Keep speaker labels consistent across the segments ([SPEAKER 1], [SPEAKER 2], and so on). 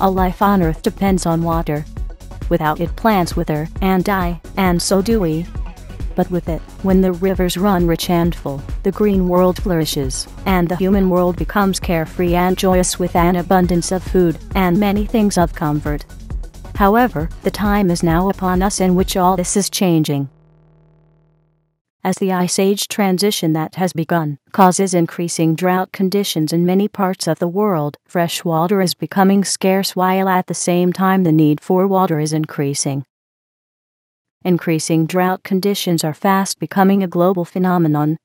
[SPEAKER 1] All life on Earth depends on water. Without it, plants wither and die, and so do we. But with it, when the rivers run rich and full, the green world flourishes, and the human world becomes carefree and joyous with an abundance of food and many things of comfort. However, the time is now upon us in which all this is changing. As the Ice Age transition that has begun causes increasing drought conditions in many parts of the world, fresh water is becoming scarce while at the same time the need for water is increasing. Increasing drought conditions are fast becoming a global phenomenon.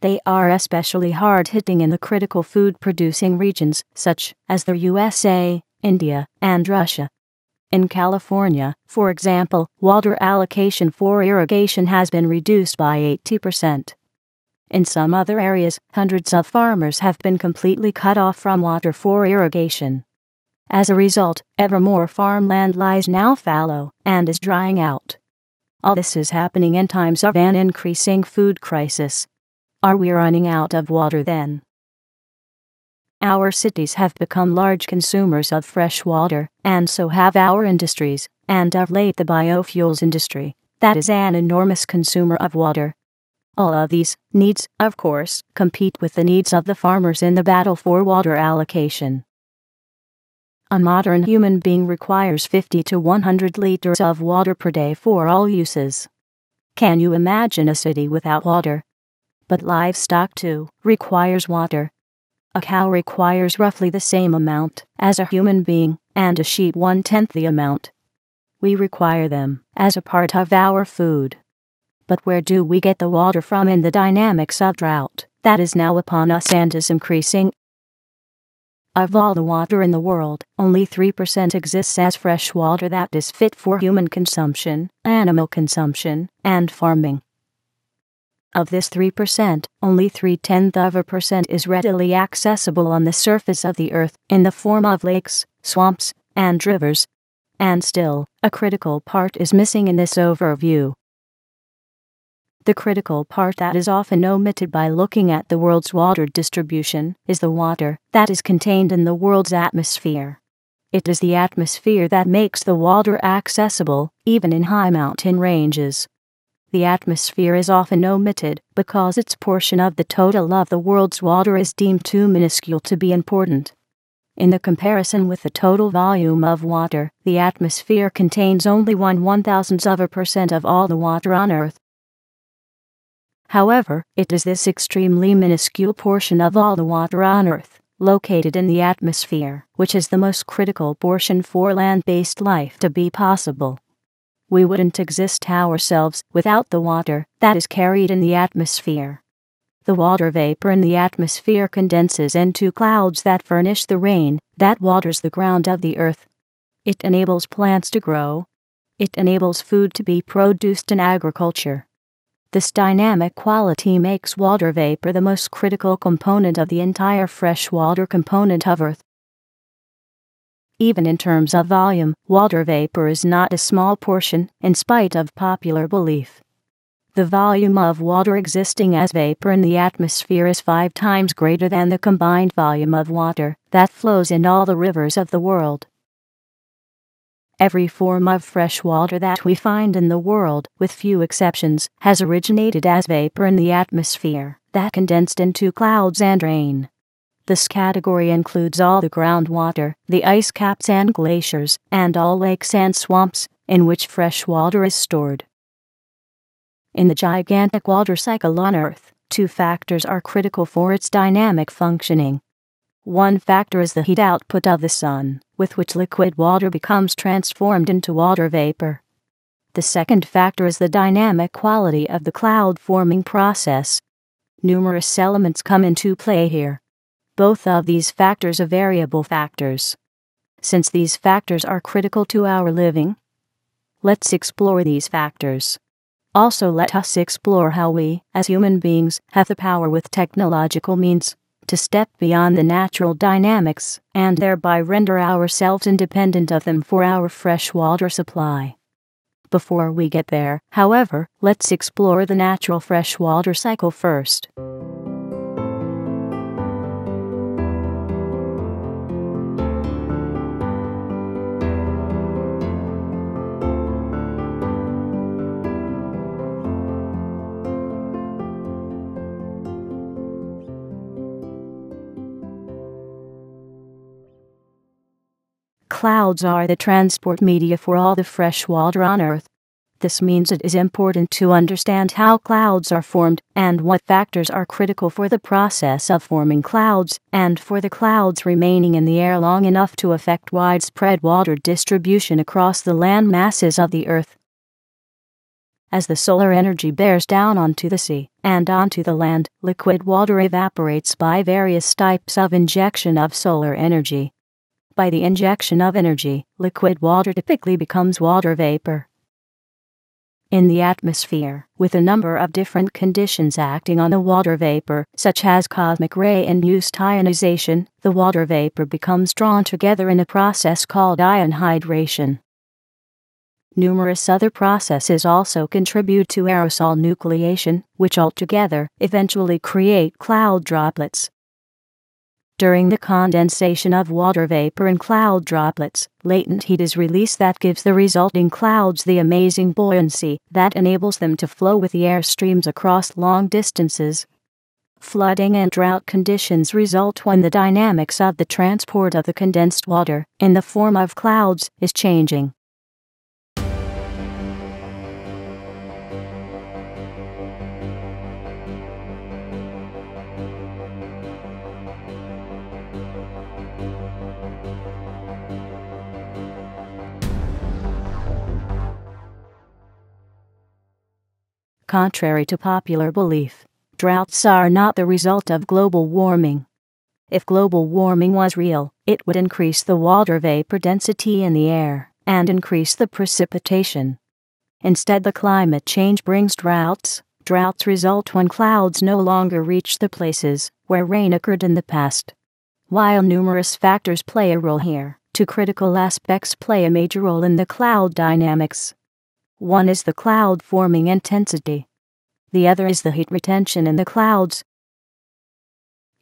[SPEAKER 1] They are especially hard-hitting in the critical food-producing regions such as the USA, India, and Russia. In California, for example, water allocation for irrigation has been reduced by 80%. In some other areas, hundreds of farmers have been completely cut off from water for irrigation. As a result, ever more farmland lies now fallow and is drying out. All this is happening in times of an increasing food crisis. Are we running out of water then? Our cities have become large consumers of fresh water, and so have our industries, and of late the biofuels industry, that is an enormous consumer of water. All of these needs, of course, compete with the needs of the farmers in the battle for water allocation. A modern human being requires 50 to 100 liters of water per day for all uses. Can you imagine a city without water? But livestock too requires water. A cow requires roughly the same amount as a human being, and a sheep 1/10 the amount. We require them as a part of our food. But where do we get the water from in the dynamics of drought that is now upon us and is increasing? Of all the water in the world, only 3% exists as fresh water that is fit for human consumption, animal consumption, and farming. Of this 3%, only 0.3% is readily accessible on the surface of the earth in the form of lakes, swamps, and rivers. And still, a critical part is missing in this overview. The critical part that is often omitted by looking at the world's water distribution is the water that is contained in the world's atmosphere. It is the atmosphere that makes the water accessible, even in high mountain ranges. The atmosphere is often omitted because its portion of the total of the world's water is deemed too minuscule to be important. In the comparison with the total volume of water, the atmosphere contains only 1/1000% of all the water on Earth. However, it is this extremely minuscule portion of all the water on Earth, located in the atmosphere, which is the most critical portion for land-based life to be possible. We wouldn't exist ourselves without the water that is carried in the atmosphere. The water vapor in the atmosphere condenses into clouds that furnish the rain that waters the ground of the earth. It enables plants to grow. It enables food to be produced in agriculture. This dynamic quality makes water vapor the most critical component of the entire freshwater component of Earth. Even in terms of volume, water vapor is not a small portion, in spite of popular belief. The volume of water existing as vapor in the atmosphere is 5 times greater than the combined volume of water that flows in all the rivers of the world. Every form of fresh water that we find in the world, with few exceptions, has originated as vapor in the atmosphere that condensed into clouds and rain. This category includes all the groundwater, the ice caps and glaciers, and all lakes and swamps in which fresh water is stored. In the gigantic water cycle on Earth, 2 factors are critical for its dynamic functioning. One factor is the heat output of the sun, with which liquid water becomes transformed into water vapor. The second factor is the dynamic quality of the cloud-forming process. Numerous elements come into play here. Both of these factors are variable factors. Since these factors are critical to our living, let's explore these factors. Also, let us explore how we, as human beings, have the power with technological means to step beyond the natural dynamics and thereby render ourselves independent of them for our fresh water supply. Before we get there, however, let's explore the natural freshwater cycle first. clouds are the transport media for all the fresh water on Earth. This means it is important to understand how clouds are formed and what factors are critical for the process of forming clouds and for the clouds remaining in the air long enough to affect widespread water distribution across the land masses of the Earth. As the solar energy bears down onto the sea and onto the land, liquid water evaporates by various types of injection of solar energy. By the injection of energy, liquid water typically becomes water vapor. In the atmosphere, with a number of different conditions acting on the water vapor, such as cosmic ray-induced ionization, the water vapor becomes drawn together in a process called ionhydration. Numerous other processes also contribute to aerosol nucleation, which altogether eventually create cloud droplets. During the condensation of water vapor in cloud droplets, latent heat is released that gives the resulting clouds the amazing buoyancy that enables them to flow with the air streams across long distances. Flooding and drought conditions result when the dynamics of the transport of the condensed water, in the form of clouds, is changing. Contrary to popular belief, droughts are not the result of global warming. If global warming was real, it would increase the water vapor density in the air and increase the precipitation. Instead, the climate change brings droughts. Droughts result when clouds no longer reach the places where rain occurred in the past. While numerous factors play a role here, two critical aspects play a major role in the cloud dynamics. One is the cloud forming intensity. The other is the heat retention in the clouds.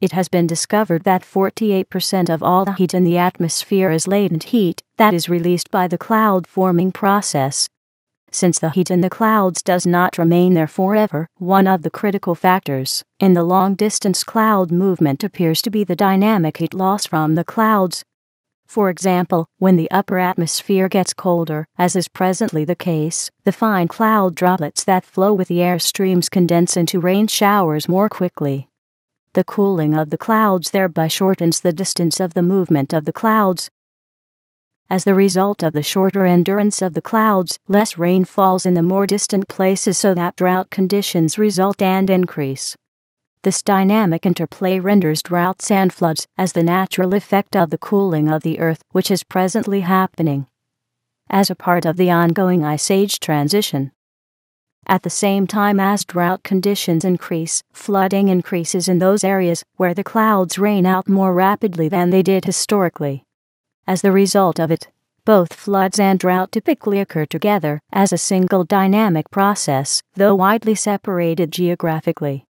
[SPEAKER 1] It has been discovered that 48% of all the heat in the atmosphere is latent heat that is released by the cloud forming process. Since the heat in the clouds does not remain there forever, one of the critical factors in the long-distance cloud movement appears to be the dynamic heat loss from the clouds. For example, when the upper atmosphere gets colder, as is presently the case, the fine cloud droplets that flow with the air streams condense into rain showers more quickly. The cooling of the clouds thereby shortens the distance of the movement of the clouds. As the result of the shorter endurance of the clouds, less rain falls in the more distant places so that drought conditions result and increase. This dynamic interplay renders droughts and floods as the natural effect of the cooling of the Earth, which is presently happening as a part of the ongoing Ice Age transition. At the same time as drought conditions increase, flooding increases in those areas where the clouds rain out more rapidly than they did historically. As the result of it, both floods and drought typically occur together as a single dynamic process, though widely separated geographically.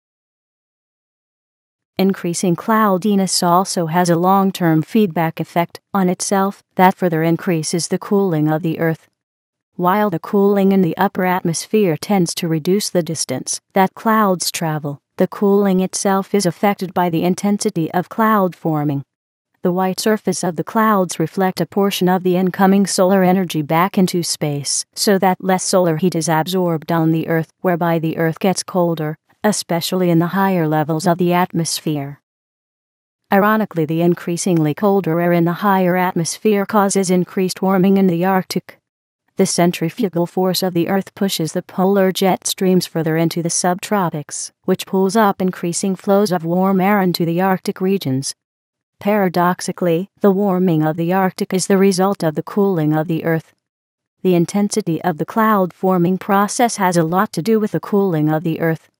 [SPEAKER 1] Increasing cloudiness also has a long-term feedback effect on itself that further increases the cooling of the Earth. While the cooling in the upper atmosphere tends to reduce the distance that clouds travel, the cooling itself is affected by the intensity of cloud forming. The white surface of the clouds reflect a portion of the incoming solar energy back into space, so that less solar heat is absorbed on the Earth, whereby the Earth gets colder, especially in the higher levels of the atmosphere. Ironically, the increasingly colder air in the higher atmosphere causes increased warming in the Arctic. The centrifugal force of the Earth pushes the polar jet streams further into the subtropics, which pulls up increasing flows of warm air into the Arctic regions. Paradoxically, the warming of the Arctic is the result of the cooling of the Earth. The intensity of the cloud forming process has a lot to do with the cooling of the Earth.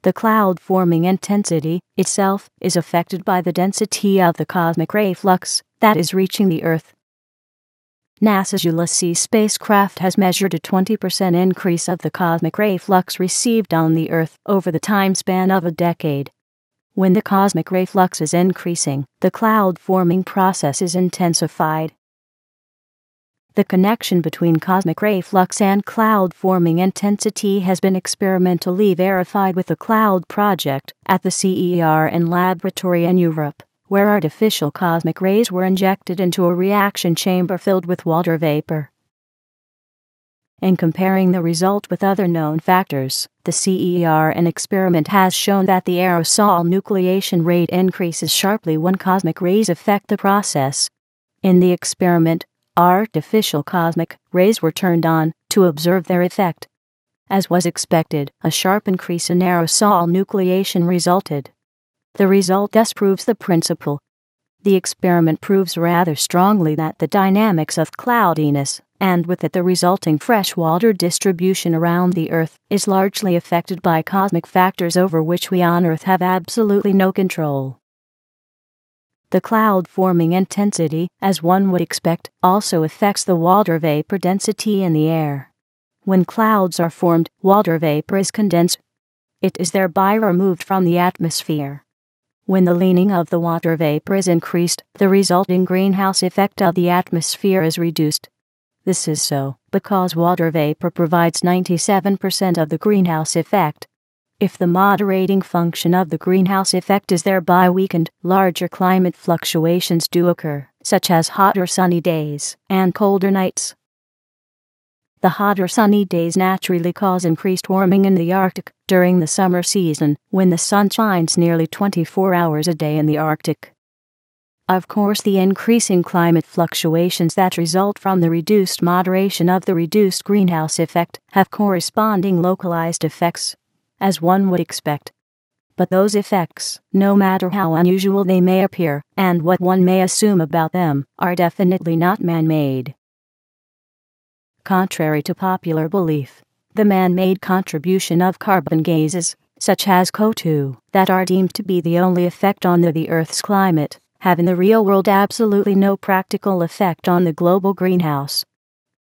[SPEAKER 1] The cloud forming intensity itself is affected by the density of the cosmic ray flux that is reaching the Earth. NASA's Ulysses spacecraft has measured a 20% increase of the cosmic ray flux received on the Earth over the time span of a decade. When the cosmic ray flux is increasing, the cloud forming process is intensified. The connection between cosmic ray flux and cloud forming intensity has been experimentally verified with the Cloud Project at the CERN laboratory in Europe. where artificial cosmic rays were injected into a reaction chamber filled with water vapor. In comparing the result with other known factors, the CERN experiment has shown that the aerosol nucleation rate increases sharply when cosmic rays affect the process. In the experiment, artificial cosmic rays were turned on to observe their effect. As was expected, a sharp increase in aerosol nucleation resulted. The result thus proves the principle. The experiment proves rather strongly that the dynamics of cloudiness, and with it the resulting freshwater distribution around the Earth, is largely affected by cosmic factors over which we on Earth have absolutely no control. The cloud-forming intensity, as one would expect, also affects the water vapor density in the air. When clouds are formed, water vapor is condensed. It is thereby removed from the atmosphere. When the leaning of the water vapor is increased, the resulting greenhouse effect of the atmosphere is reduced. This is so because water vapor provides 97% of the greenhouse effect. If the moderating function of the greenhouse effect is thereby weakened, larger climate fluctuations do occur, such as hotter sunny days and colder nights. The hotter sunny days naturally cause increased warming in the Arctic during the summer season, when the sun shines nearly 24 hours a day in the Arctic. Of course, the increasing climate fluctuations that result from the reduced moderation of the reduced greenhouse effect have corresponding localized effects, as one would expect. But those effects, no matter how unusual they may appear, and what one may assume about them, are definitely not man-made. Contrary to popular belief, the man-made contribution of carbon gases, such as CO2, that are deemed to be the only effect on the Earth's climate, have in the real world absolutely no practical effect on the global greenhouse.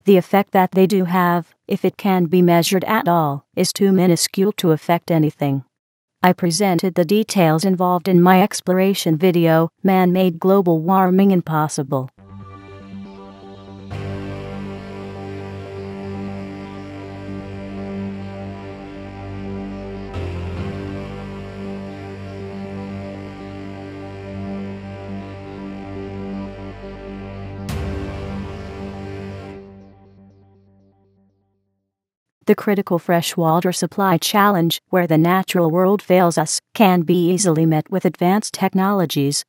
[SPEAKER 1] The effect that they do have, if it can be measured at all, is too minuscule to affect anything. I presented the details involved in my exploration video, Man-Made Global Warming Impossible. The critical freshwater supply challenge, where the natural world fails us, can be easily met with advanced technologies.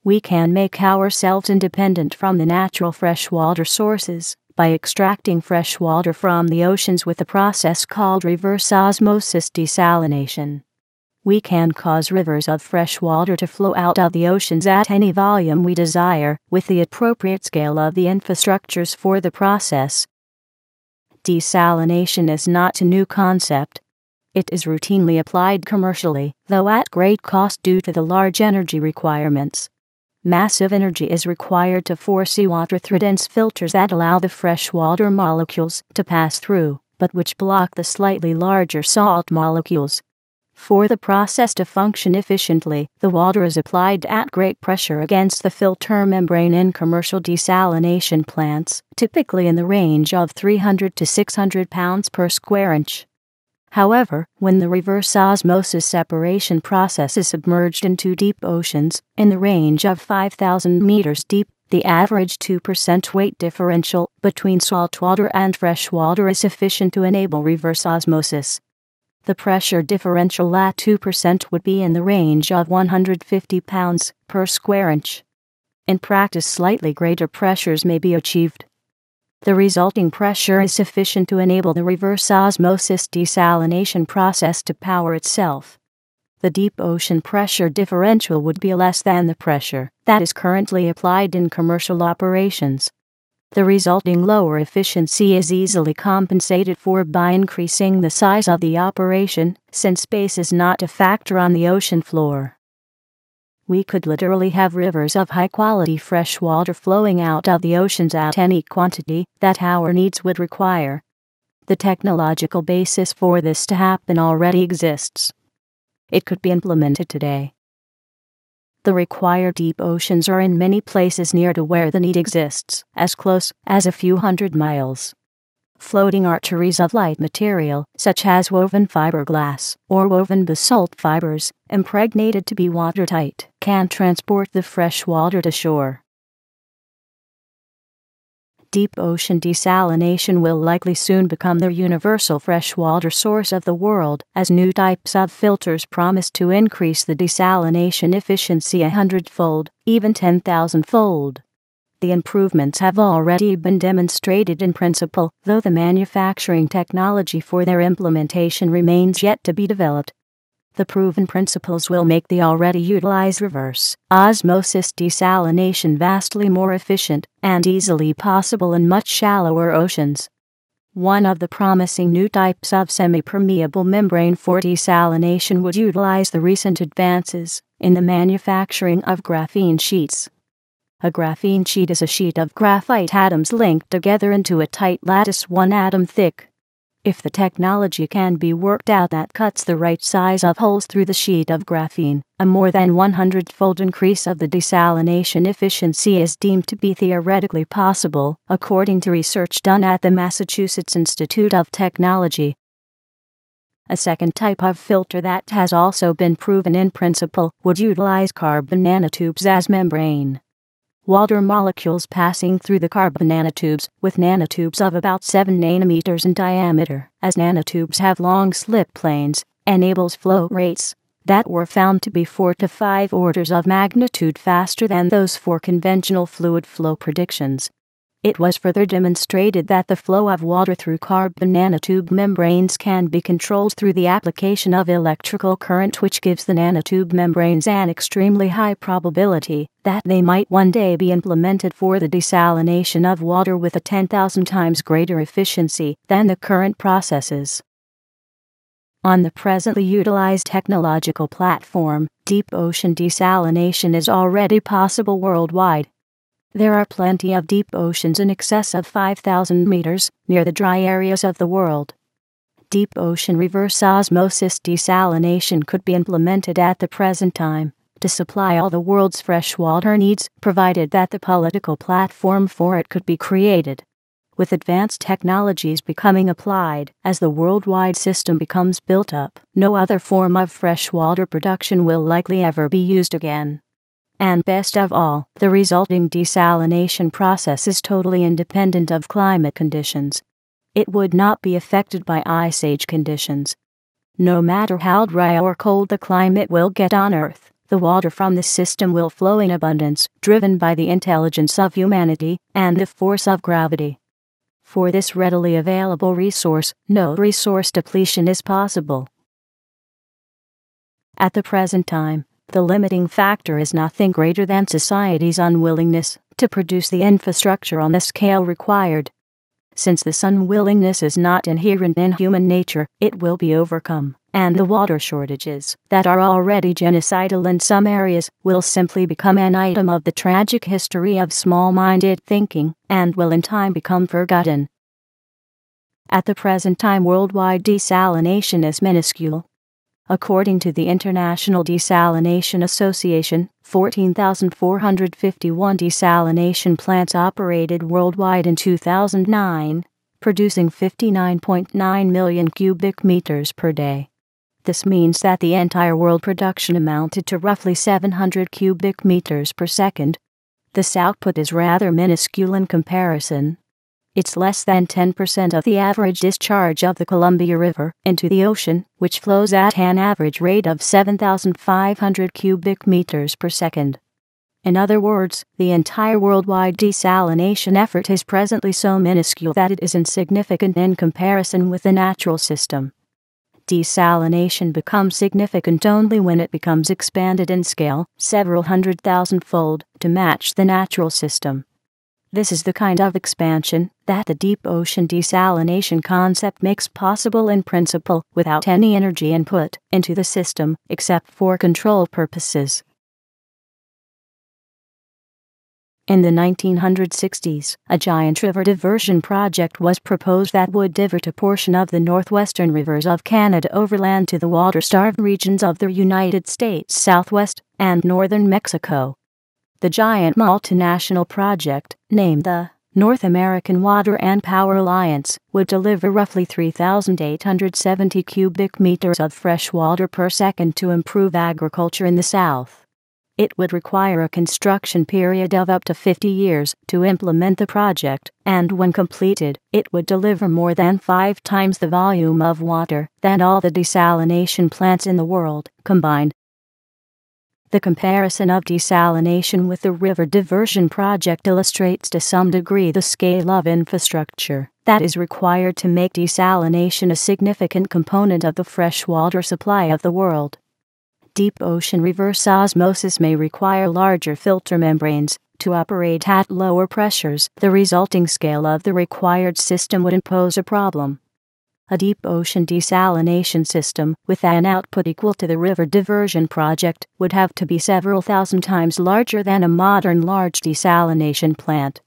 [SPEAKER 1] We can make ourselves independent from the natural freshwater sources by extracting freshwater from the oceans with a process called reverse-osmosis desalination. We can cause rivers of fresh water to flow out of the oceans at any volume we desire, with the appropriate scale of the infrastructures for the process. Desalination is not a new concept. It is routinely applied commercially, though at great cost due to the large energy requirements. Massive energy is required to force seawater through dense filters that allow the freshwater molecules to pass through, but which block the slightly larger salt molecules. For the process to function efficiently, the water is applied at great pressure against the filter membrane in commercial desalination plants, typically in the range of 300 to 600 pounds per square inch. However, when the reverse osmosis separation process is submerged into deep oceans, in the range of 5,000 meters deep, the average 2% weight differential between saltwater and freshwater is sufficient to enable reverse osmosis. The pressure differential at 2% would be in the range of 150 pounds per square inch. In practice, slightly greater pressures may be achieved. The resulting pressure is sufficient to enable the reverse osmosis desalination process to power itself. The deep ocean pressure differential would be less than the pressure that is currently applied in commercial operations. The resulting lower efficiency is easily compensated for by increasing the size of the operation, since space is not a factor on the ocean floor. We could literally have rivers of high-quality fresh water flowing out of the oceans at any quantity that our needs would require. The technological basis for this to happen already exists. It could be implemented today. The required deep oceans are in many places near to where the need exists, as close as a few hundred miles. Floating arteries of light material, such as woven fiberglass or woven basalt fibers, impregnated to be watertight, can transport the fresh water to shore. Deep ocean desalination will likely soon become the universal freshwater source of the world, as new types of filters promise to increase the desalination efficiency 100-fold, even 10,000-fold. The improvements have already been demonstrated in principle, though the manufacturing technology for their implementation remains yet to be developed. The proven principles will make the already utilized reverse-osmosis desalination vastly more efficient and easily possible in much shallower oceans. One of the promising new types of semi-permeable membrane for desalination would utilize the recent advances in the manufacturing of graphene sheets. A graphene sheet is a sheet of graphite atoms linked together into a tight lattice 1 atom thick. If the technology can be worked out that cuts the right size of holes through the sheet of graphene, a more than 100-fold increase of the desalination efficiency is deemed to be theoretically possible, according to research done at the Massachusetts Institute of Technology. A second type of filter that has also been proven in principle would utilize carbon nanotubes as membrane. Water molecules passing through the carbon nanotubes, with nanotubes of about 7 nanometers in diameter, as nanotubes have long slip planes, enables flow rates that were found to be 4 to 5 orders of magnitude faster than those for conventional fluid flow predictions. It was further demonstrated that the flow of water through carbon nanotube membranes can be controlled through the application of electrical current, which gives the nanotube membranes an extremely high probability that they might one day be implemented for the desalination of water with a 10,000 times greater efficiency than the current processes. On the presently utilized technological platform, deep ocean desalination is already possible worldwide. There are plenty of deep oceans in excess of 5,000 meters near the dry areas of the world. Deep ocean reverse osmosis desalination could be implemented at the present time to supply all the world's freshwater needs, provided that the political platform for it could be created. With advanced technologies becoming applied as the worldwide system becomes built up, no other form of freshwater production will likely ever be used again. And best of all, the resulting desalination process is totally independent of climate conditions. It would not be affected by ice age conditions. No matter how dry or cold the climate will get on Earth, the water from the system will flow in abundance, driven by the intelligence of humanity and the force of gravity. For this readily available resource, no resource depletion is possible. At the present time, the limiting factor is nothing greater than society's unwillingness to produce the infrastructure on the scale required. Since this unwillingness is not inherent in human nature, it will be overcome, and the water shortages that are already genocidal in some areas will simply become an item of the tragic history of small-minded thinking, and will in time become forgotten. At the present time, worldwide desalination is minuscule. According to the International Desalination Association, 14,451 desalination plants operated worldwide in 2009, producing 59.9 million cubic meters per day. This means that the entire world production amounted to roughly 700 cubic meters per second. This output is rather minuscule in comparison. It's less than 10% of the average discharge of the Columbia River into the ocean, which flows at an average rate of 7,500 cubic meters per second. In other words, the entire worldwide desalination effort is presently so minuscule that it is insignificant in comparison with the natural system. Desalination becomes significant only when it becomes expanded in scale, several 100,000-fold, to match the natural system. This is the kind of expansion that the deep ocean desalination concept makes possible in principle without any energy input into the system except for control purposes. In the 1960s, a giant river diversion project was proposed that would divert a portion of the northwestern rivers of Canada overland to the water-starved regions of the United States Southwest and northern Mexico. The giant multinational project, named the North American Water and Power Alliance would deliver roughly 3,870 cubic meters of fresh water per second to improve agriculture in the South. It would require a construction period of up to 50 years to implement the project, and when completed, it would deliver more than 5 times the volume of water than all the desalination plants in the world combined. The comparison of desalination with the river diversion project illustrates to some degree the scale of infrastructure that is required to make desalination a significant component of the freshwater supply of the world. Deep ocean reverse osmosis may require larger filter membranes to operate at lower pressures. The resulting scale of the required system would impose a problem. A deep ocean desalination system with an output equal to the river diversion project would have to be several thousand times larger than a modern large desalination plant.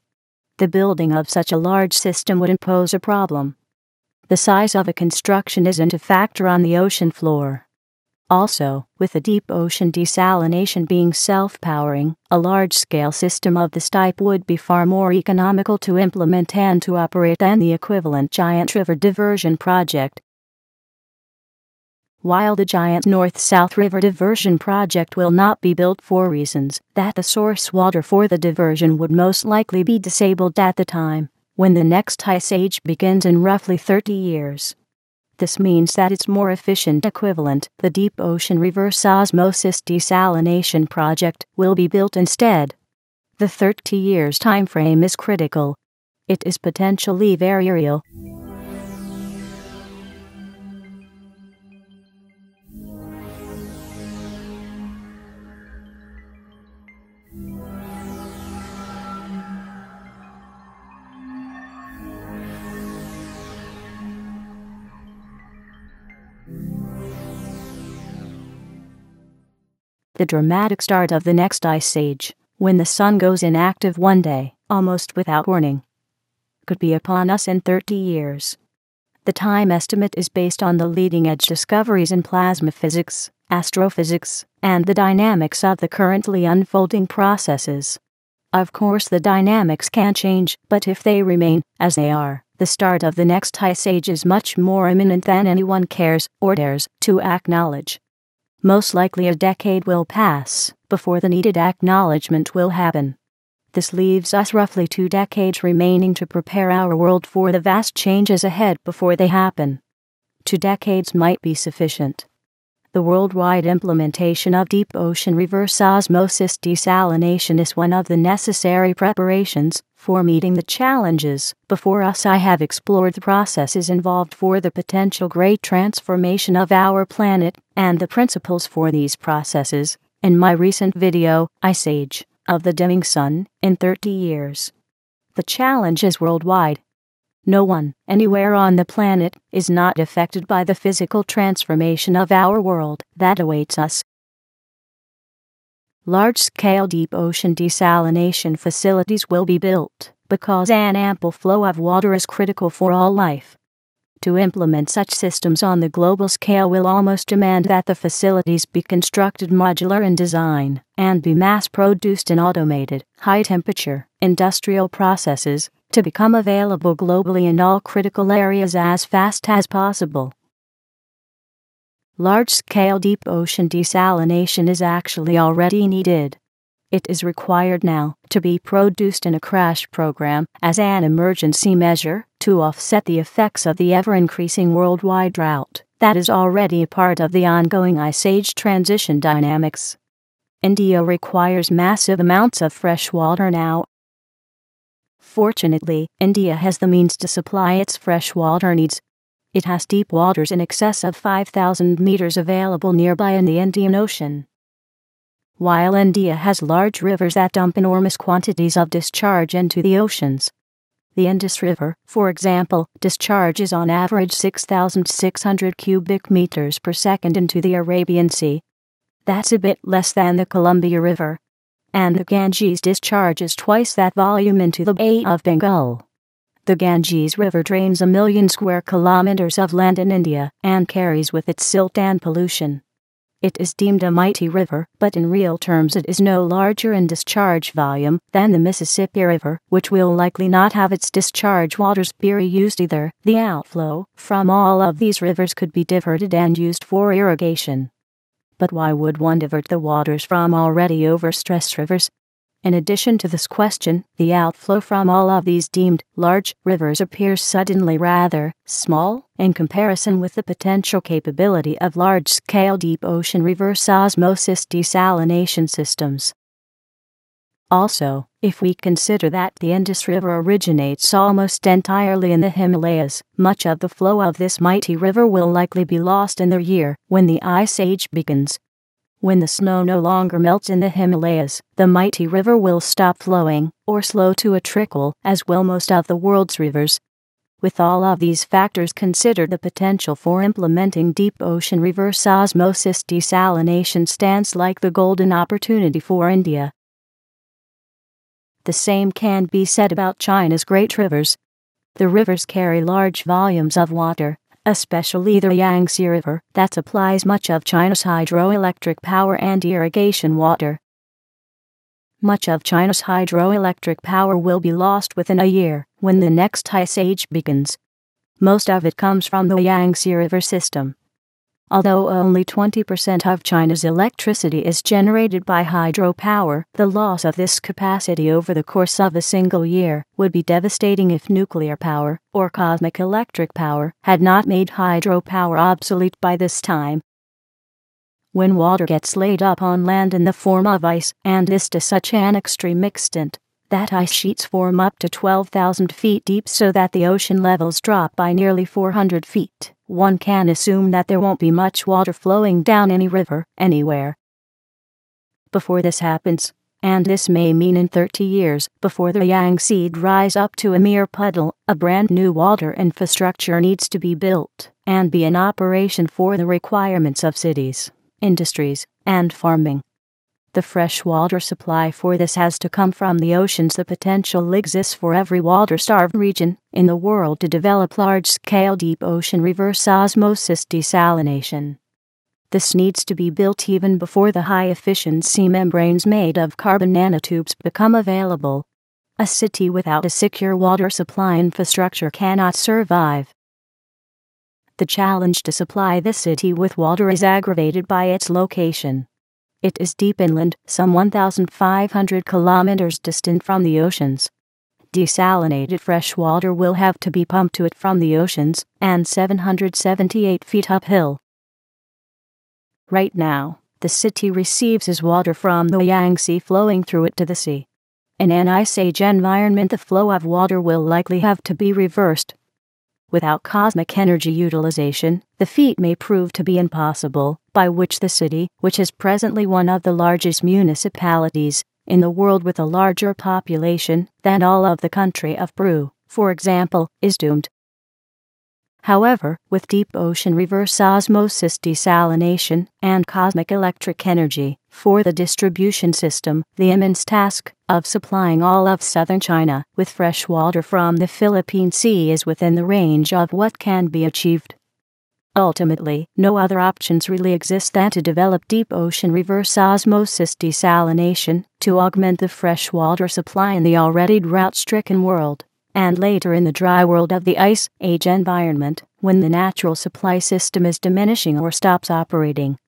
[SPEAKER 1] The building of such a large system would impose a problem. The size of a construction isn't a factor on the ocean floor. Also, with the deep ocean desalination being self-powering, a large-scale system of this type would be far more economical to implement and to operate than the equivalent giant river diversion project. While the giant North-South River Diversion project will not be built for reasons that the source water for the diversion would most likely be disabled at the time when the next ice age begins in roughly 30 years. This means that its more efficient equivalent, the deep ocean reverse osmosis desalination project, will be built instead. The 30 years time frame is critical. It is potentially very real. The dramatic start of the next ice age, when the sun goes inactive one day, almost without warning, could be upon us in 30 years. The time estimate is based on the leading-edge discoveries in plasma physics, astrophysics, and the dynamics of the currently unfolding processes. Of course, the dynamics can change, but if they remain as they are, the start of the next ice age is much more imminent than anyone cares or dares to acknowledge. Most likely a decade will pass before the needed acknowledgement will happen. This leaves us roughly 2 decades remaining to prepare our world for the vast changes ahead before they happen. 2 decades might be sufficient. The worldwide implementation of deep ocean reverse osmosis desalination is one of the necessary preparations for meeting the challenges before us. I have explored the processes involved for the potential great transformation of our planet and the principles for these processes in my recent video, Ice Age of the Dimming Sun in 30 Years. The challenge is worldwide. No one, anywhere on the planet, is not affected by the physical transformation of our world that awaits us. Large-scale deep ocean desalination facilities will be built because an ample flow of water is critical for all life. To implement such systems on the global scale will almost demand that the facilities be constructed modular in design and be mass-produced in automated, high-temperature, industrial processes to become available globally in all critical areas as fast as possible. Large-scale deep ocean desalination is actually already needed. It is required now to be produced in a crash program as an emergency measure to offset the effects of the ever-increasing worldwide drought that is already a part of the ongoing Ice Age transition dynamics. India requires massive amounts of fresh water now. Fortunately, India has the means to supply its freshwater needs. It has deep waters in excess of 5,000 meters available nearby in the Indian Ocean. While India has large rivers that dump enormous quantities of discharge into the oceans. The Indus River, for example, discharges on average 6,600 cubic meters per second into the Arabian Sea. That's a bit less than the Columbia River. And the Ganges discharges twice that volume into the Bay of Bengal. The Ganges River drains 1 million square kilometers of land in India and carries with it silt and pollution. It is deemed a mighty river, but in real terms it is no larger in discharge volume than the Mississippi River, which will likely not have its discharge waters be reused either. The outflow from all of these rivers could be diverted and used for irrigation. But why would one divert the waters from already overstressed rivers? In addition to this question, the outflow from all of these deemed large rivers appears suddenly rather small in comparison with the potential capability of large-scale deep ocean reverse osmosis desalination systems. Also, if we consider that the Indus River originates almost entirely in the Himalayas, much of the flow of this mighty river will likely be lost in the year when the Ice Age begins. When the snow no longer melts in the Himalayas, the mighty river will stop flowing, or slow to a trickle, as will most of the world's rivers. With all of these factors considered, the potential for implementing deep ocean reverse osmosis desalination stands like the golden opportunity for India. The same can be said about China's great rivers. The rivers carry large volumes of water, especially the Yangtze River, that supplies much of China's hydroelectric power and irrigation water. Much of China's hydroelectric power will be lost within a year, when the next ice age begins. Most of it comes from the Yangtze River system. Although only 20% of China's electricity is generated by hydropower, the loss of this capacity over the course of a single year would be devastating if nuclear power, or cosmic electric power, had not made hydropower obsolete by this time. When water gets laid up on land in the form of ice, and this to such an extreme extent, that ice sheets form up to 12,000 feet deep so that the ocean levels drop by nearly 400 feet, one can assume that there won't be much water flowing down any river, anywhere. Before this happens, and this may mean in 30 years, before the Yangtze dries up to a mere puddle, a brand new water infrastructure needs to be built and be in operation for the requirements of cities, industries, and farming. The fresh water supply for this has to come from the oceans. The potential exists for every water-starved region in the world to develop large-scale deep ocean reverse osmosis desalination. This needs to be built even before the high-efficiency membranes made of carbon nanotubes become available. A city without a secure water supply infrastructure cannot survive. The challenge to supply the city with water is aggravated by its location. It is deep inland, some 1,500 kilometers distant from the oceans. Desalinated fresh water will have to be pumped to it from the oceans, and 778 feet uphill. Right now, the city receives its water from the Yangtze flowing through it to the sea. In an ice age environment, the flow of water will likely have to be reversed. Without cosmic energy utilization, the feat may prove to be impossible, by which the city, which is presently one of the largest municipalities in the world with a larger population than all of the country of Peru, for example, is doomed. However, with deep ocean reverse osmosis desalination and cosmic electric energy for the distribution system, the immense task of supplying all of southern China with fresh water from the Philippine Sea is within the range of what can be achieved. Ultimately, no other options really exist than to develop deep ocean reverse osmosis desalination to augment the fresh water supply in the already drought-stricken world. And later in the dry world of the Ice Age environment, when the natural supply system is diminishing or stops operating.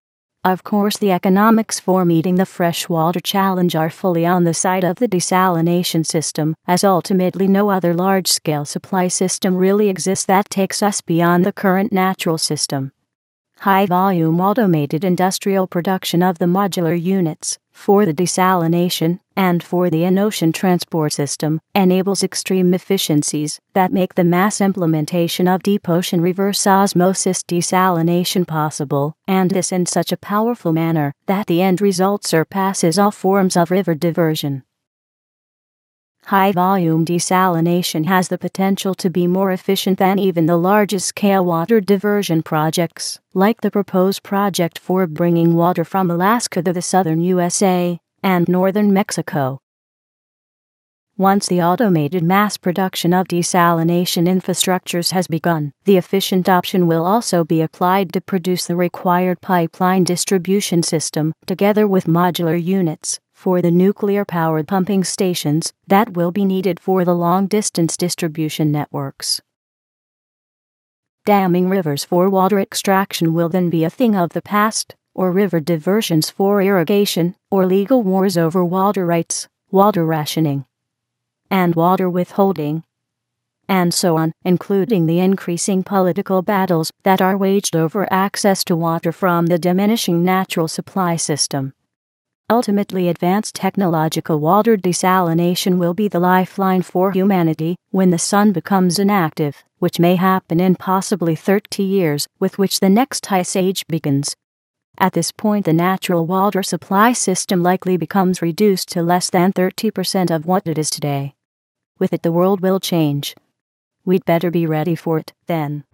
[SPEAKER 1] Of course, the economics for meeting the freshwater challenge are fully on the side of the desalination system, as ultimately no other large-scale supply system really exists that takes us beyond the current natural system. High-volume automated industrial production of the modular units for the desalination and for the in-ocean transport system enables extreme efficiencies that make the mass implementation of deep ocean reverse osmosis desalination possible, and this in such a powerful manner that the end result surpasses all forms of river diversion. High-volume desalination has the potential to be more efficient than even the largest-scale water diversion projects, like the proposed project for bringing water from Alaska to the southern USA and northern Mexico. Once the automated mass production of desalination infrastructures has begun, the efficient option will also be applied to produce the required pipeline distribution system, together with modular units, for the nuclear-powered pumping stations that will be needed for the long-distance distribution networks. Damming rivers for water extraction will then be a thing of the past, or river diversions for irrigation, or legal wars over water rights, water rationing, and water withholding, and so on, including the increasing political battles that are waged over access to water from the diminishing natural supply system. Ultimately, advanced technological water desalination will be the lifeline for humanity when the sun becomes inactive, which may happen in possibly 30 years, with which the next ice age begins. At this point, the natural water supply system likely becomes reduced to less than 30% of what it is today. With it, the world will change. We'd better be ready for it, then.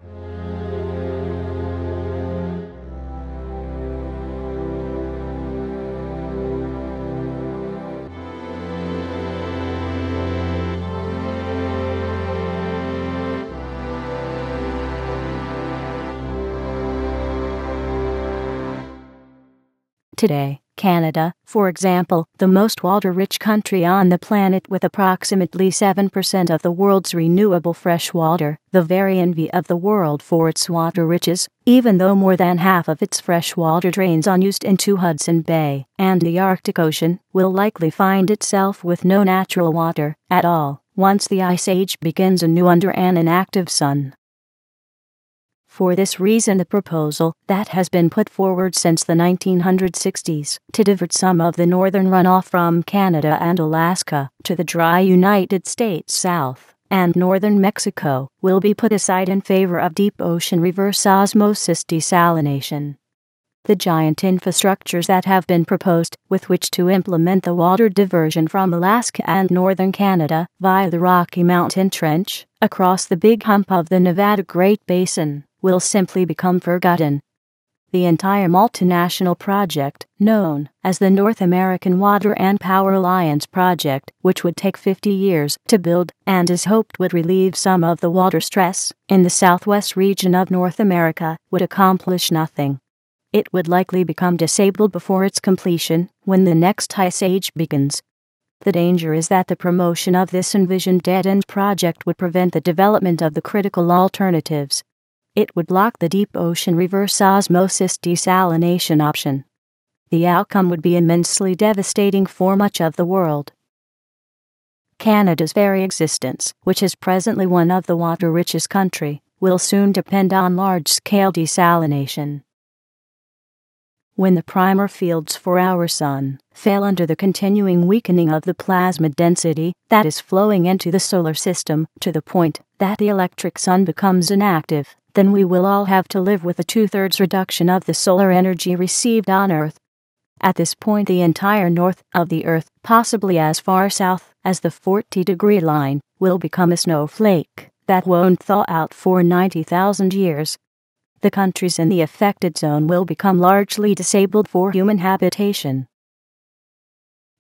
[SPEAKER 1] Today, Canada, for example, the most water-rich country on the planet with approximately 7% of the world's renewable fresh water, the very envy of the world for its water riches, even though more than half of its fresh water drains unused into Hudson Bay and the Arctic Ocean, will likely find itself with no natural water at all once the ice age begins anew under an inactive sun. For this reason, the proposal that has been put forward since the 1960s to divert some of the northern runoff from Canada and Alaska to the dry United States South and northern Mexico will be put aside in favor of deep ocean reverse osmosis desalination. The giant infrastructures that have been proposed, with which to implement the water diversion from Alaska and northern Canada via the Rocky Mountain Trench, across the big hump of the Nevada Great Basin, will simply become forgotten. The entire multinational project, known as the North American Water and Power Alliance Project, which would take 50 years to build and is hoped would relieve some of the water stress in the southwest region of North America, would accomplish nothing. It would likely become disabled before its completion when the next ice age begins. The danger is that the promotion of this envisioned dead-end project would prevent the development of the critical alternatives. It would block the deep ocean reverse osmosis desalination option. The outcome would be immensely devastating for much of the world. Canada's very existence, which is presently one of the water-richest country, will soon depend on large-scale desalination. When the primer fields for our sun fail under the continuing weakening of the plasma density that is flowing into the solar system to the point that the electric sun becomes inactive, then we will all have to live with a 2/3 reduction of the solar energy received on Earth. At this point, the entire north of the Earth, possibly as far south as the 40-degree line, will become a snowflake that won't thaw out for 90,000 years. The countries in the affected zone will become largely disabled for human habitation.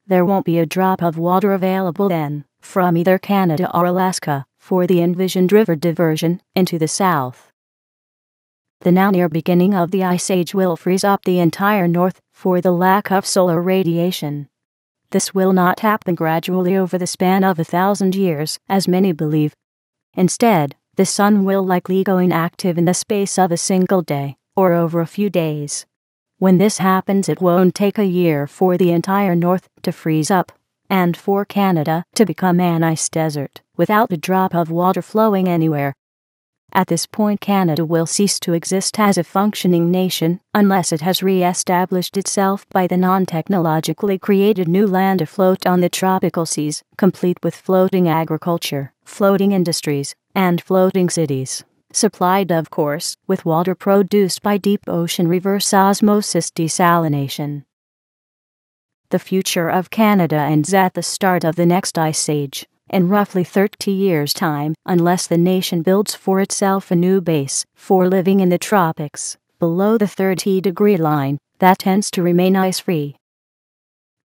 [SPEAKER 1] There won't be a drop of water available then, from either Canada or Alaska, for the envisioned river diversion into the south. The now near beginning of the ice age will freeze up the entire north for the lack of solar radiation. This will not happen gradually over the span of 1,000 years, as many believe. Instead, the sun will likely go inactive in the space of a single day, or over a few days. When this happens, it won't take a year for the entire north to freeze up, and for Canada to become an ice desert, without a drop of water flowing anywhere. At this point, Canada will cease to exist as a functioning nation, unless it has re-established itself by the non-technologically created new land afloat on the tropical seas, complete with floating agriculture, floating industries, and floating cities, supplied, of course, with water produced by deep ocean reverse osmosis desalination. The future of Canada ends at the start of the next ice age, in roughly 30 years' time, unless the nation builds for itself a new base for living in the tropics, below the 30-degree line, that tends to remain ice-free.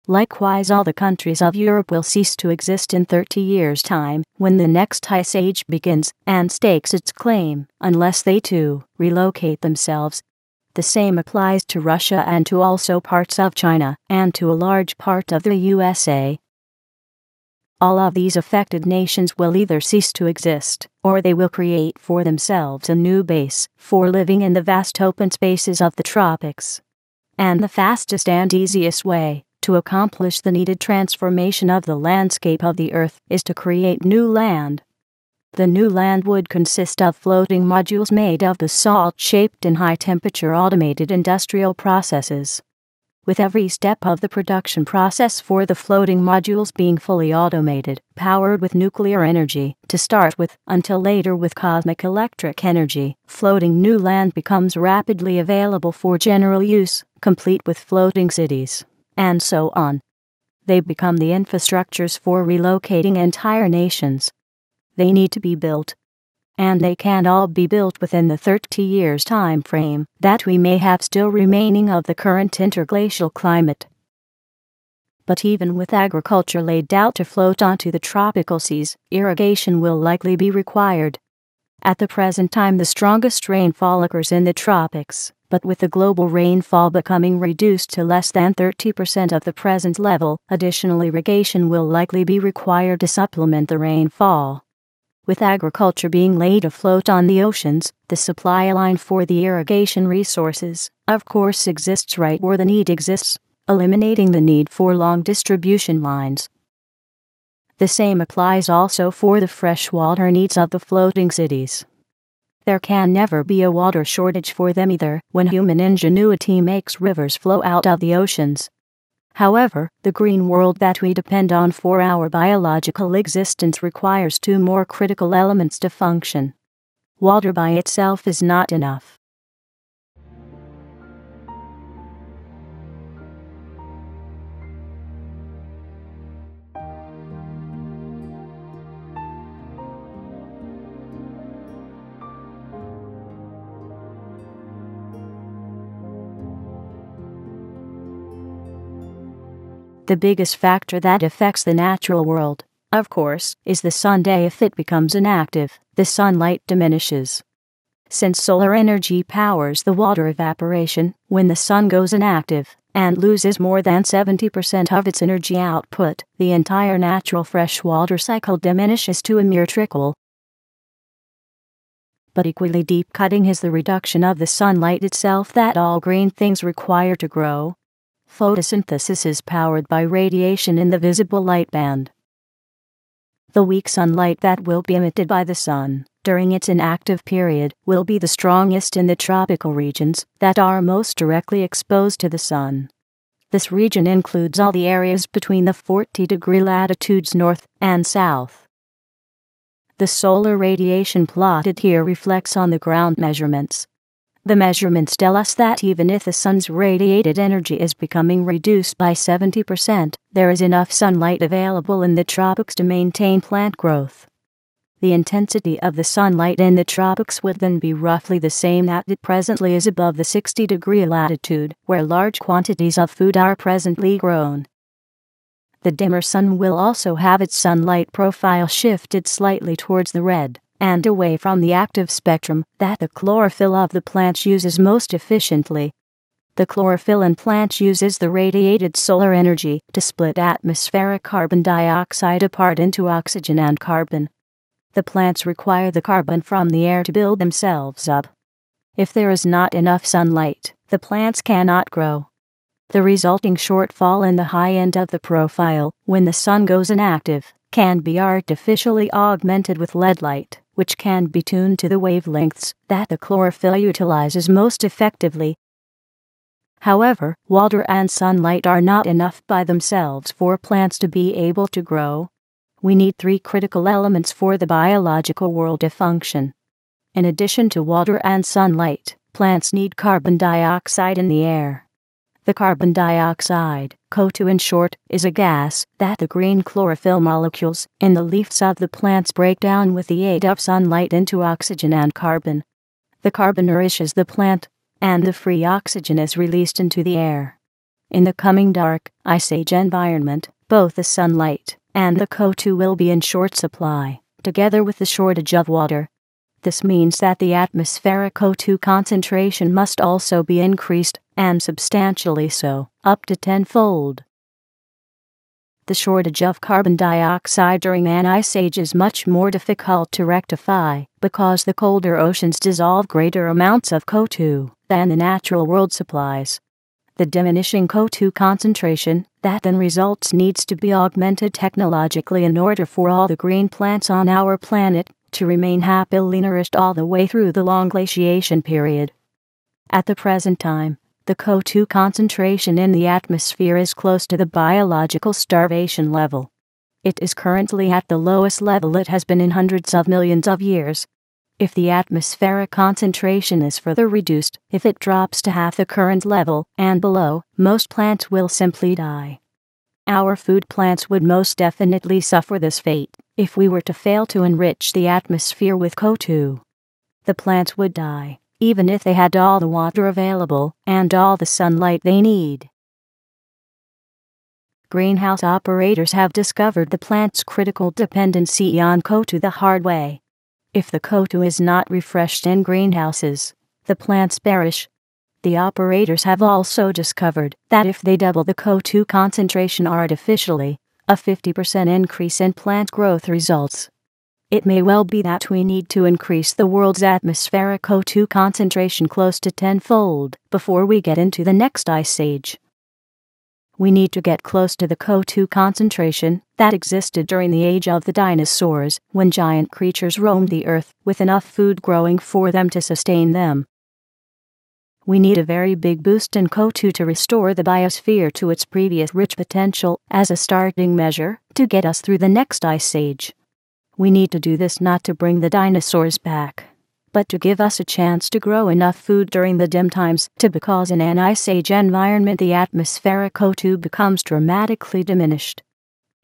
[SPEAKER 1] Likewise, all the countries of Europe will cease to exist in 30 years' time, when the next ice age begins and stakes its claim, unless they too relocate themselves. The same applies to Russia and to also parts of China, and to a large part of the USA. All of these affected nations will either cease to exist, or they will create for themselves a new base for living in the vast open spaces of the tropics. And the fastest and easiest way to accomplish the needed transformation of the landscape of the Earth is to create new land. The new land would consist of floating modules made of the salt-shaped and high-temperature automated industrial processes, with every step of the production process for the floating modules being fully automated, powered with nuclear energy, to start with, until later with cosmic electric energy. Floating new land becomes rapidly available for general use, complete with floating cities, and so on. They become the infrastructures for relocating entire nations. They need to be built, and they can all be built within the 30 years time frame that we may have still remaining of the current interglacial climate. But even with agriculture laid out to float onto the tropical seas, irrigation will likely be required. At the present time, the strongest rainfall occurs in the tropics, but with the global rainfall becoming reduced to less than 30% of the present level, additional irrigation will likely be required to supplement the rainfall. With agriculture being laid afloat on the oceans, the supply line for the irrigation resources, of course, exists right where the need exists, eliminating the need for long distribution lines. The same applies also for the freshwater needs of the floating cities. There can never be a water shortage for them either, when human ingenuity makes rivers flow out of the oceans. However, the green world that we depend on for our biological existence requires two more critical elements to function. Water by itself is not enough. The biggest factor that affects the natural world, of course, is the sun. If it becomes inactive, the sunlight diminishes. Since solar energy powers the water evaporation, when the sun goes inactive and loses more than 70% of its energy output, the entire natural freshwater cycle diminishes to a mere trickle. But equally deep-cutting is the reduction of the sunlight itself that all green things require to grow. Photosynthesis is powered by radiation in the visible light band. The weak sunlight that will be emitted by the sun during its inactive period will be the strongest in the tropical regions that are most directly exposed to the sun. This region includes all the areas between the 40-degree latitudes north and south. The solar radiation plotted here reflects on the ground measurements. The measurements tell us that even if the sun's radiated energy is becoming reduced by 70%, there is enough sunlight available in the tropics to maintain plant growth. The intensity of the sunlight in the tropics would then be roughly the same that it presently is above the 60-degree latitude, where large quantities of food are presently grown. The dimmer sun will also have its sunlight profile shifted slightly towards the red and away from the active spectrum that the chlorophyll of the plant uses most efficiently. The chlorophyll in plants uses the radiated solar energy to split atmospheric carbon dioxide apart into oxygen and carbon. The plants require the carbon from the air to build themselves up. If there is not enough sunlight, the plants cannot grow. The resulting shortfall in the high end of the profile, when the sun goes inactive, can be artificially augmented with LED light, which can be tuned to the wavelengths that the chlorophyll utilizes most effectively. However, water and sunlight are not enough by themselves for plants to be able to grow. We need three critical elements for the biological world to function. In addition to water and sunlight, plants need carbon dioxide in the air. The carbon dioxide, CO2 in short, is a gas that the green chlorophyll molecules in the leaves of the plants break down with the aid of sunlight into oxygen and carbon. The carbon nourishes the plant, and the free oxygen is released into the air. In the coming dark, ice age environment, both the sunlight and the CO2 will be in short supply, together with the shortage of water. This means that the atmospheric CO2 concentration must also be increased, and substantially so, up to tenfold. The shortage of carbon dioxide during an ice age is much more difficult to rectify, because the colder oceans dissolve greater amounts of CO2 than the natural world supplies. The diminishing CO2 concentration that then results needs to be augmented technologically in order for all the green plants on our planet to remain happily nourished all the way through the long glaciation period. At the present time, the CO2 concentration in the atmosphere is close to the biological starvation level. It is currently at the lowest level it has been in hundreds of millions of years. If the atmospheric concentration is further reduced, if it drops to half the current level and below, most plants will simply die. Our food plants would most definitely suffer this fate if we were to fail to enrich the atmosphere with CO2. The plants would die, even if they had all the water available and all the sunlight they need. Greenhouse operators have discovered the plant's critical dependency on CO2 the hard way. If the CO2 is not refreshed in greenhouses, the plants perish. The operators have also discovered that if they double the CO2 concentration artificially, a 50% increase in plant growth results. It may well be that we need to increase the world's atmospheric CO2 concentration close to tenfold before we get into the next ice age. We need to get close to the CO2 concentration that existed during the age of the dinosaurs, when giant creatures roamed the earth with enough food growing for them to sustain them. We need a very big boost in CO2 to restore the biosphere to its previous rich potential as a starting measure to get us through the next ice age. We need to do this not to bring the dinosaurs back, but to give us a chance to grow enough food during the dim times because in an ice age environment the atmospheric CO2 becomes dramatically diminished.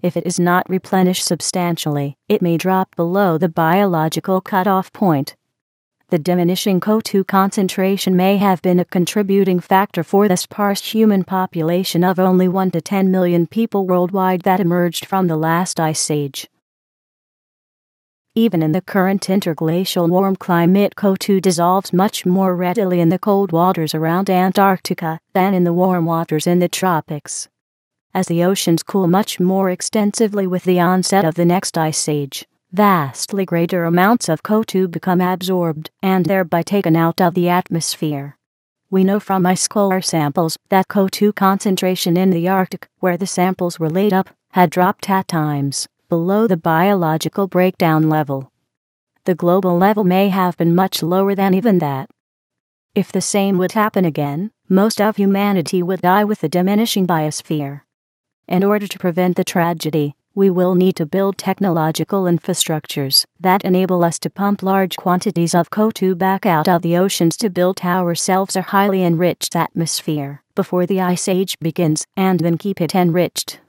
[SPEAKER 1] If it is not replenished substantially, it may drop below the biological cutoff point. The diminishing CO2 concentration may have been a contributing factor for the sparse human population of only 1 to 10 million people worldwide that emerged from the last ice age. Even in the current interglacial warm climate, CO2 dissolves much more readily in the cold waters around Antarctica than in the warm waters in the tropics. As the oceans cool much more extensively with the onset of the next ice age, vastly greater amounts of CO2 become absorbed and thereby taken out of the atmosphere. We know from ice core samples that CO2 concentration in the Arctic, where the samples were laid up, had dropped at times below the biological breakdown level. The global level may have been much lower than even that. If the same would happen again, most of humanity would die with the diminishing biosphere. In order to prevent the tragedy, we will need to build technological infrastructures that enable us to pump large quantities of CO2 back out of the oceans to build ourselves a highly enriched atmosphere before the ice age begins, and then keep it enriched.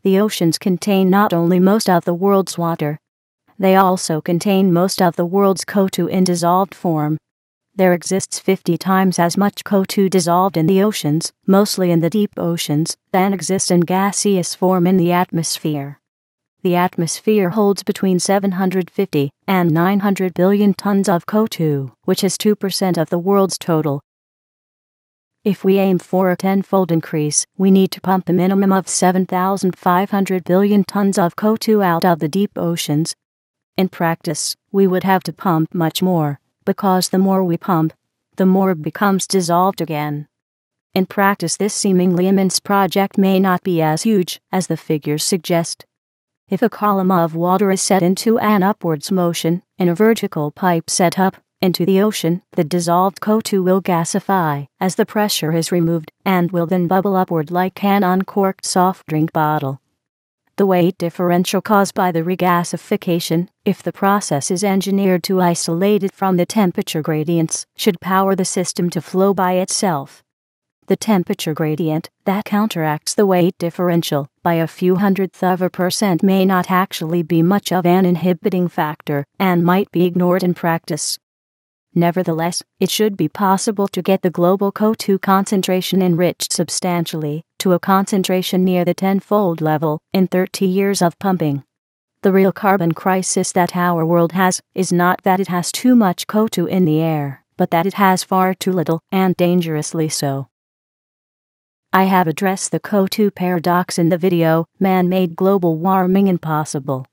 [SPEAKER 1] The oceans contain not only most of the world's water, they also contain most of the world's CO2 in dissolved form. There exists 50 times as much CO2 dissolved in the oceans, mostly in the deep oceans, than exists in gaseous form in the atmosphere. The atmosphere holds between 750 and 900 billion tons of CO2, which is 2% of the world's total. If we aim for a tenfold increase, we need to pump a minimum of 7,500 billion tons of CO2 out of the deep oceans. In practice, we would have to pump much more, because the more we pump, the more it becomes dissolved again. In practice, this seemingly immense project may not be as huge as the figures suggest. If a column of water is set into an upwards motion in a vertical pipe set up into the ocean, the dissolved CO2 will gasify as the pressure is removed and will then bubble upward like an uncorked soft drink bottle. The weight differential caused by the regasification, if the process is engineered to isolate it from the temperature gradients, should power the system to flow by itself. The temperature gradient that counteracts the weight differential by a few hundredths of a percent may not actually be much of an inhibiting factor and might be ignored in practice. Nevertheless, it should be possible to get the global CO2 concentration enriched substantially, to a concentration near the tenfold level, in 30 years of pumping. The real carbon crisis that our world has is not that it has too much CO2 in the air, but that it has far too little, and dangerously so. I have addressed the CO2 paradox in the video, Man-Made Global Warming Impossible.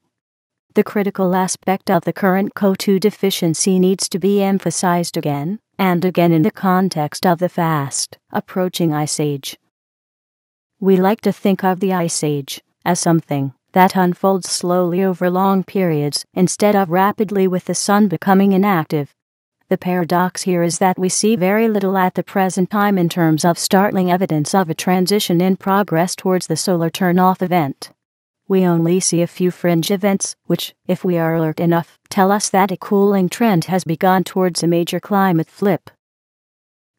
[SPEAKER 1] The critical aspect of the current CO2 deficiency needs to be emphasized again and again in the context of the fast approaching Ice Age. We like to think of the Ice Age as something that unfolds slowly over long periods instead of rapidly with the sun becoming inactive. The paradox here is that we see very little at the present time in terms of startling evidence of a transition in progress towards the solar turn-off event. We only see a few fringe events, which, if we are alert enough, tell us that a cooling trend has begun towards a major climate flip.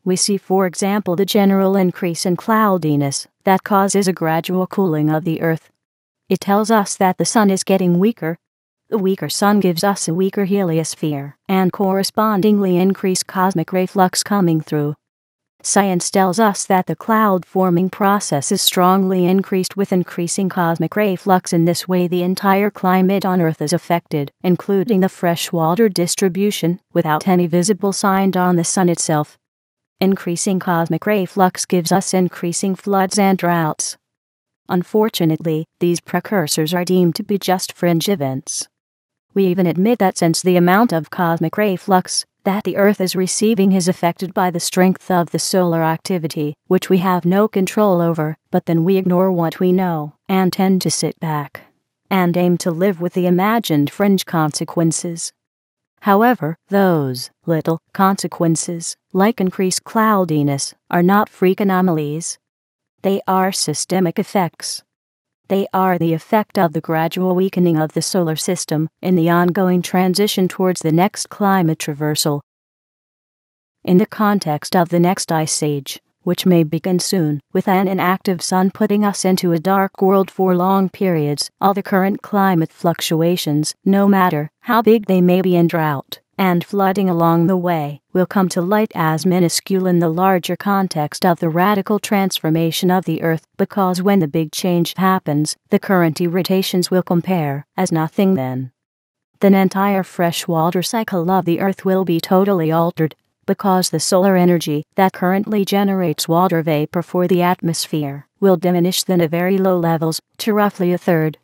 [SPEAKER 1] We see, for example, the general increase in cloudiness that causes a gradual cooling of the Earth. It tells us that the sun is getting weaker. The weaker sun gives us a weaker heliosphere, and correspondingly increased cosmic ray flux coming through. Science tells us that the cloud-forming process is strongly increased with increasing cosmic ray flux. In this way, the entire climate on Earth is affected, including the freshwater distribution, without any visible sign on the sun itself. Increasing cosmic ray flux gives us increasing floods and droughts. Unfortunately, these precursors are deemed to be just fringe events. We even admit that since the amount of cosmic ray flux that the Earth is receiving is affected by the strength of the solar activity, which we have no control over, but then we ignore what we know, and tend to sit back and aim to live with the imagined fringe consequences. However, those little consequences, like increased cloudiness, are not freak anomalies. They are systemic effects. They are the effect of the gradual weakening of the solar system in the ongoing transition towards the next climate traversal. In the context of the next ice age, which may begin soon, with an inactive sun putting us into a dark world for long periods, all the current climate fluctuations, no matter how big they may be in drought and flooding along the way, will come to light as minuscule in the larger context of the radical transformation of the Earth, because when the big change happens, the current irritations will compare as nothing then. The entire freshwater cycle of the Earth will be totally altered, because the solar energy that currently generates water vapor for the atmosphere will diminish then at very low levels to roughly a third.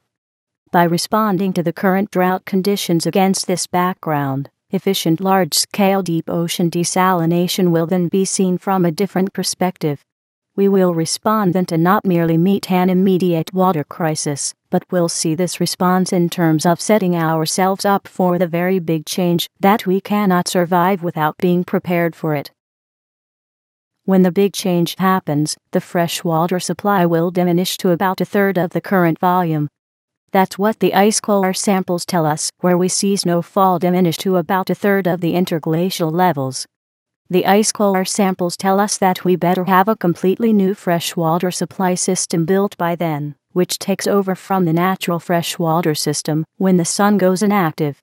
[SPEAKER 1] By responding to the current drought conditions against this background, efficient large-scale deep ocean desalination will then be seen from a different perspective. We will respond then to not merely meet an immediate water crisis, but will see this response in terms of setting ourselves up for the very big change that we cannot survive without being prepared for it. When the big change happens, the freshwater supply will diminish to about a third of the current volume. That's what the ice core samples tell us, where we see snowfall diminish to about a third of the interglacial levels. The ice core samples tell us that we better have a completely new freshwater supply system built by then, which takes over from the natural freshwater system when the sun goes inactive.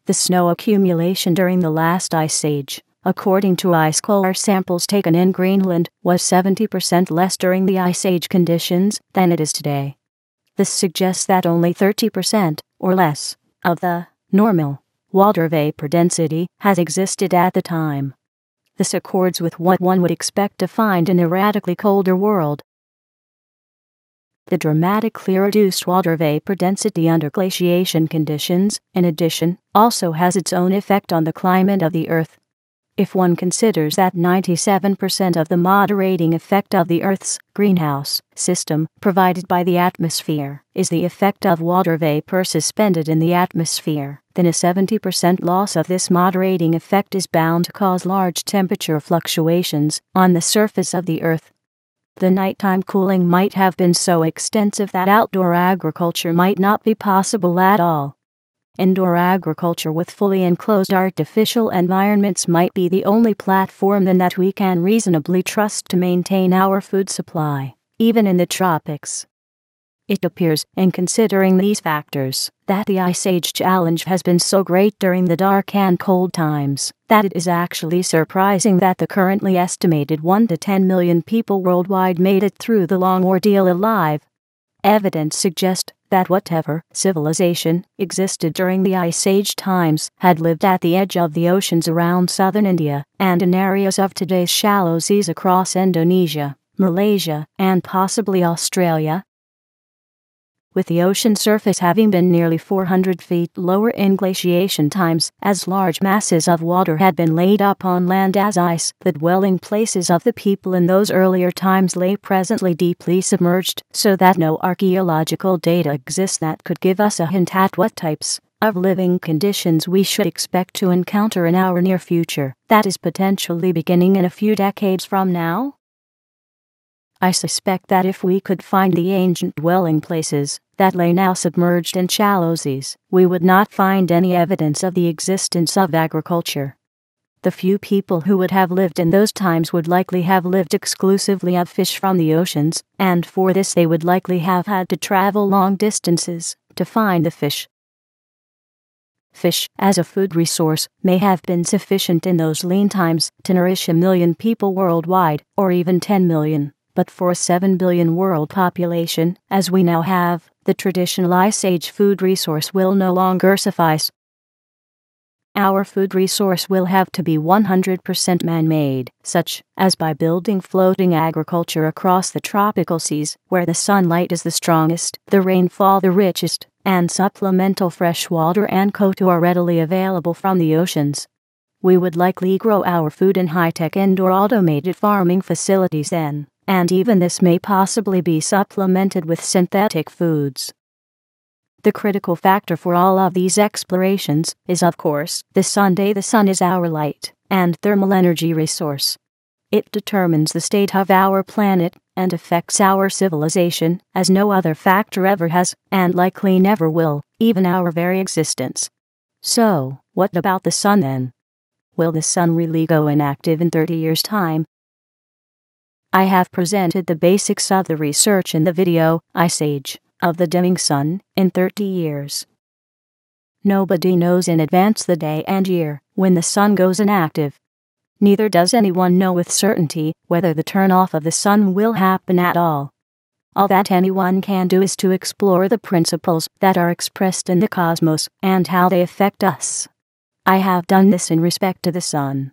[SPEAKER 1] The snow accumulation during the last ice age, according to ice core samples taken in Greenland, was 70% less during the ice age conditions than it is today. This suggests that only 30%, or less, of the normal water vapor density has existed at the time. This accords with what one would expect to find in a radically colder world. The dramatically reduced water vapor density under glaciation conditions, in addition, also has its own effect on the climate of the Earth. If one considers that 97% of the moderating effect of the Earth's greenhouse system, provided by the atmosphere, is the effect of water vapor suspended in the atmosphere, then a 70% loss of this moderating effect is bound to cause large temperature fluctuations on the surface of the Earth. The nighttime cooling might have been so extensive that outdoor agriculture might not be possible at all. Indoor agriculture with fully enclosed artificial environments might be the only platform then that we can reasonably trust to maintain our food supply, even in the tropics. It appears, in considering these factors, that the Ice Age challenge has been so great during the dark and cold times, that it is actually surprising that the currently estimated 1 to 10 million people worldwide made it through the long ordeal alive. Evidence suggests that whatever civilization existed during the Ice Age times had lived at the edge of the oceans around southern India and in areas of today's shallow seas across Indonesia, Malaysia, and possibly Australia. With the ocean surface having been nearly 400 feet lower in glaciation times, as large masses of water had been laid up on land as ice, the dwelling places of the people in those earlier times lay presently deeply submerged, so that no archaeological data exists that could give us a hint at what types of living conditions we should expect to encounter in our near future, that is potentially beginning in a few decades from now. I suspect that if we could find the ancient dwelling places that lay now submerged in shallow seas, we would not find any evidence of the existence of agriculture. The few people who would have lived in those times would likely have lived exclusively of fish from the oceans, and for this they would likely have had to travel long distances to find the fish. Fish, as a food resource, may have been sufficient in those lean times to nourish 1 million people worldwide, or even 10 million. But for a 7 billion world population, as we now have, the traditional Ice Age food resource will no longer suffice. Our food resource will have to be 100% man-made, such as by building floating agriculture across the tropical seas, where the sunlight is the strongest, the rainfall the richest, and supplemental fresh water and CO2 are readily available from the oceans. We would likely grow our food in high-tech indoor automated farming facilities then, and even this may possibly be supplemented with synthetic foods. The critical factor for all of these explorations is, of course, the sun. The sun is our light and thermal energy resource. It determines the state of our planet and affects our civilization as no other factor ever has, and likely never will, even our very existence. So, what about the sun then? Will the sun really go inactive in 30 years' time? I have presented the basics of the research in the video, Ice Age of the Dimming Sun in 30 years. Nobody knows in advance the day and year when the sun goes inactive. Neither does anyone know with certainty whether the turn-off of the sun will happen at all. All that anyone can do is to explore the principles that are expressed in the cosmos and how they affect us. I have done this in respect to the sun.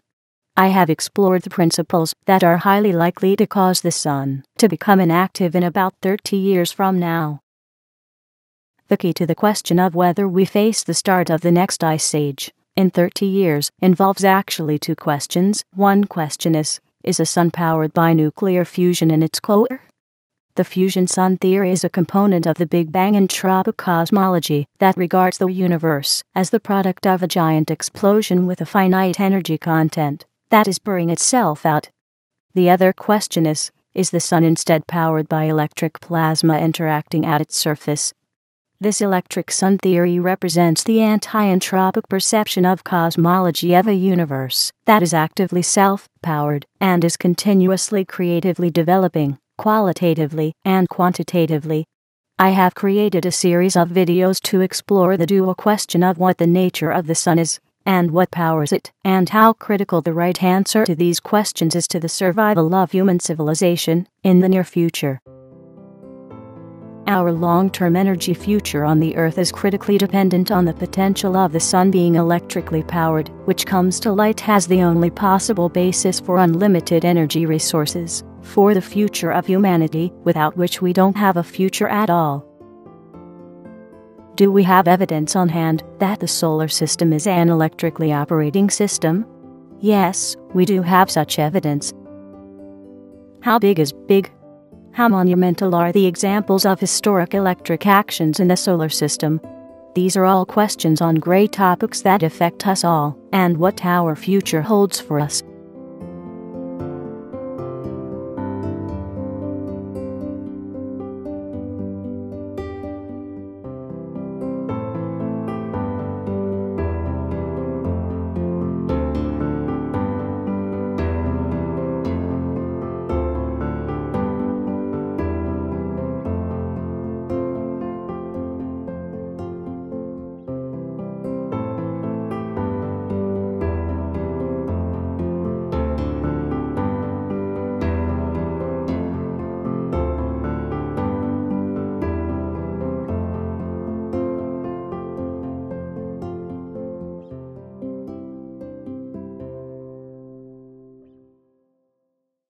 [SPEAKER 1] I have explored the principles that are highly likely to cause the sun to become inactive in about 30 years from now. The key to the question of whether we face the start of the next ice age in 30 years involves actually two questions. One question is the sun powered by nuclear fusion in its core? The fusion sun theory is a component of the Big Bang entropic cosmology that regards the universe as the product of a giant explosion with a finite energy content that is burning itself out. The other question is the sun instead powered by electric plasma interacting at its surface? This electric sun theory represents the anti-entropic perception of cosmology of a universe that is actively self-powered and is continuously creatively developing, qualitatively and quantitatively. I have created a series of videos to explore the dual question of what the nature of the sun is, and what powers it, and how critical the right answer to these questions is to the survival of human civilization in the near future. Our long-term energy future on the Earth is critically dependent on the potential of the sun being electrically powered, which comes to light as the only possible basis for unlimited energy resources for the future of humanity, without which we don't have a future at all. Do we have evidence on hand that the solar system is an electrically operating system? Yes, we do have such evidence. How big is big? How monumental are the examples of historic electric actions in the solar system? These are all questions on great topics that affect us all, and what our future holds for us.